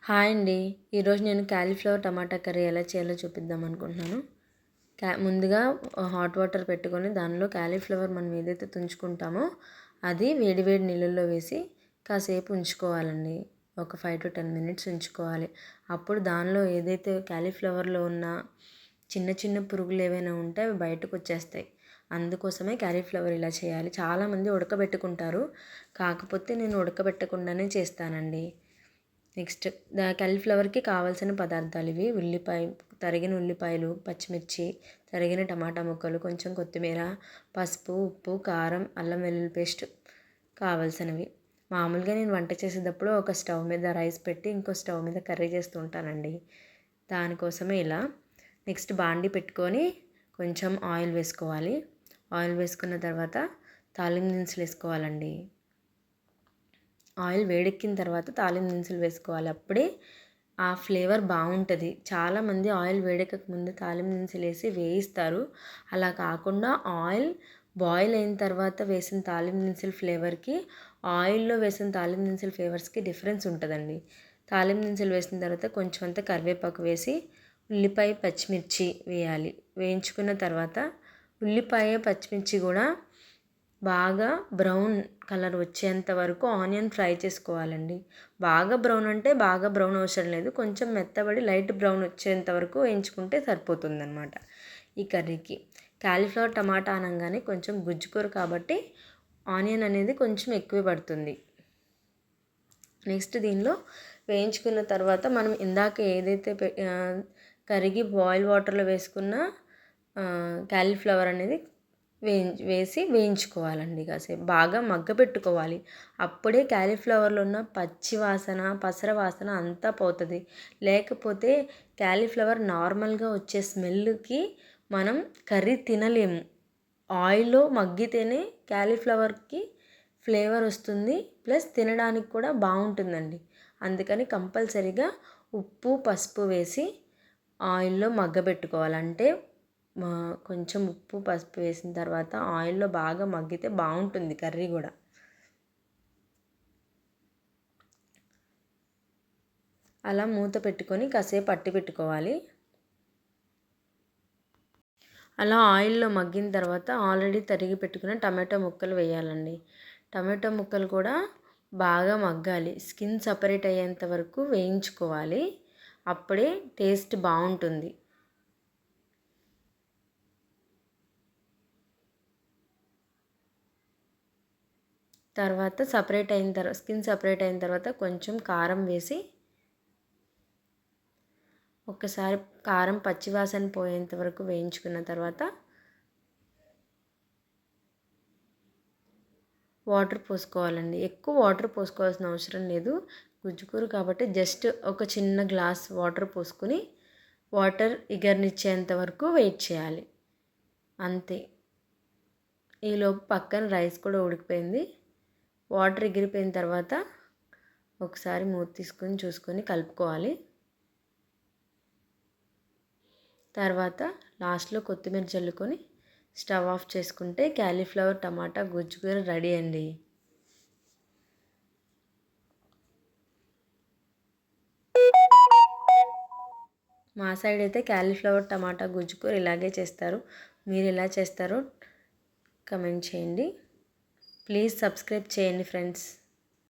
Hi అండి. ఈరోజు నేను క్యాలీఫ్లవర్ టమాటా కర్రీ ఎలా చేయాలో చూపిద్దాం అనుకుంటున్నాను. ముందుగా హాట్ వాటర్ పెట్టుకొని దానిలో క్యాలీఫ్లవర్ మనం ఏదైతే తుంచుకుంటామో అది వేడి వేడి నీళ్ళల్లో వేసి కాసేపు ఉంచుకోవాలండి. ఒక 5 to 10 minutes ఉంచుకోవాలి. అప్పుడు దానిలో ఏదైతే క్యాలీఫ్లవర్లో ఉన్న చిన్న చిన్న పురుగులు ఏవైనా ఉంటే అవి బయటకు వచ్చేస్తాయి. అందుకోసమే క్యాలీఫ్లవర్ ఇలా చేయాలి. చాలామంది ఉడకబెట్టుకుంటారు, కాకపోతే నేను ఉడకబెట్టకుండానే చేస్తానండి. నెక్స్ట్ కాలీఫ్లవర్కి కావాల్సిన పదార్థాలు ఇవి: తరిగిన ఉల్లిపాయలు, పచ్చిమిర్చి, తరిగిన టమాటా ముక్కలు, కొంచెం కొత్తిమీర, పసుపు, ఉప్పు, కారం, అల్లం వెల్లుల్లి పేస్ట్ కావాల్సినవి. మామూలుగా నేను వంట చేసేటప్పుడు ఒక స్టవ్ మీద రైస్ పెట్టి ఇంకో స్టవ్ మీద కర్రీ చేస్తూ ఉంటానండి. దానికోసమే ఇలా. నెక్స్ట్ బాండి పెట్టుకొని కొంచెం ఆయిల్ వేసుకోవాలి. ఆయిల్ వేసుకున్న తర్వాత తాలింపు దినుసులు వేసుకోవాలండి. ఆయిల్ వేడెక్కిన తర్వాత తాలింపు దినుసులు వేసుకోవాలి. అప్పుడే ఆ ఫ్లేవర్ బాగుంటుంది. చాలామంది ఆయిల్ వేడెక్కక ముందు తాలింపు దినుసులు వేసి వేయిస్తారు. అలా కాకుండా ఆయిల్ బాయిల్ అయిన తర్వాత వేసిన తాలింపు దినుసుల ఫ్లేవర్కి ఆయిల్లో వేసిన తాలింపు దినుసుల ఫ్లేవర్స్కి డిఫరెన్స్ ఉంటుందండి. తాలింపు దినుసులు వేసిన తర్వాత కొంచెం అంతా కరివేపాకు వేసి ఉల్లిపాయ, పచ్చిమిర్చి వేయాలి. వేయించుకున్న తర్వాత ఉల్లిపాయ, పచ్చిమిర్చి కూడా బాగా బ్రౌన్ కలర్ వచ్చేంత వరకు ఆనియన్ ఫ్రై చేసుకోవాలండి. బాగా బ్రౌన్ అంటే బాగా బ్రౌన్ అవసరం లేదు, కొంచెం మెత్తబడి లైట్ బ్రౌన్ వచ్చేంత వరకు వేయించుకుంటే సరిపోతుందన్నమాట ఈ కర్రీకి. కాలీఫ్లవర్ టమాటా అనగానే కొంచెం గుజ్జుకూర కాబట్టి ఆనియన్ అనేది కొంచెం ఎక్కువ పడుతుంది. నెక్స్ట్ దీనిలో వేయించుకున్న తర్వాత మనం ఇందాక ఏదైతే కరిగి బాయిల్ వాటర్లో వేసుకున్న కాలీఫ్లవర్ అనేది వేసి వేయించుకోవాలండి. కాసేపు బాగా మగ్గపెట్టుకోవాలి. అప్పుడే కాలీఫ్లవర్లో ఉన్న పచ్చి వాసన, పసర వాసన అంతా పోతుంది. లేకపోతే కాలీఫ్లవర్ నార్మల్గా వచ్చే స్మెల్కి మనం కర్రీ తినలేము. ఆయిల్లో మగ్గితేనే కాలీఫ్లవర్కి ఫ్లేవర్ వస్తుంది, ప్లస్ తినడానికి కూడా బాగుంటుందండి. అందుకని కంపల్సరీగా ఉప్పు, పసుపు వేసి ఆయిల్లో మగ్గబెట్టుకోవాలంటే కొంచెం ఉప్పు, పసుపు వేసిన తర్వాత ఆయిల్లో బాగా మగ్గితే బాగుంటుంది కర్రీ కూడా. అలా మూత పెట్టుకొని కాసేపు అట్టి పెట్టుకోవాలి. అలా ఆయిల్లో మగ్గిన తర్వాత ఆల్రెడీ తరిగి పెట్టుకున్న టమాటో ముక్కలు వేయాలండి. టమాటో ముక్కలు కూడా బాగా మగ్గాలి. స్కిన్ సపరేట్ అయ్యేంత వరకు వేయించుకోవాలి. అప్పుడే టేస్ట్ బాగుంటుంది. తర్వాత స్కిన్ సపరేట్ అయిన తర్వాత కొంచెం కారం వేసి ఒక్కసారి కారం పచ్చివాసన పోయేంత వరకు వేయించుకున్న తర్వాత వాటర్ పోసుకోవాలండి. ఎక్కువ వాటర్ పోసుకోవాల్సిన అవసరం లేదు, గుజ్జుకూర కాబట్టి జస్ట్ ఒక చిన్న గ్లాస్ వాటర్ పోసుకొని వాటర్ ఇగర్నిచ్చేంత వరకు వెయిట్ చేయాలి, అంతే. ఈలోపు పక్కన రైస్ కూడా ఉడికిపోయింది. వాటర్ ఎగిరిపోయిన తర్వాత ఒకసారి మూత తీసుకొని చూసుకొని కలుపుకోవాలి. తర్వాత లాస్ట్లో కొత్తిమీర చల్లుకొని స్టవ్ ఆఫ్ చేసుకుంటే కాలీఫ్లవర్ టమాటా గుజ్జుకూర రెడీ అండి. మా సైడ్ అయితే కాలీఫ్లవర్ టమాటా గుజ్జుకూర ఇలాగే చేస్తారు. మీరు ఎలా చేస్తారో కమెంట్ చేయండి. ప్లీజ్ సబ్స్క్రైబ్ చేయండి ఫ్రెండ్స్.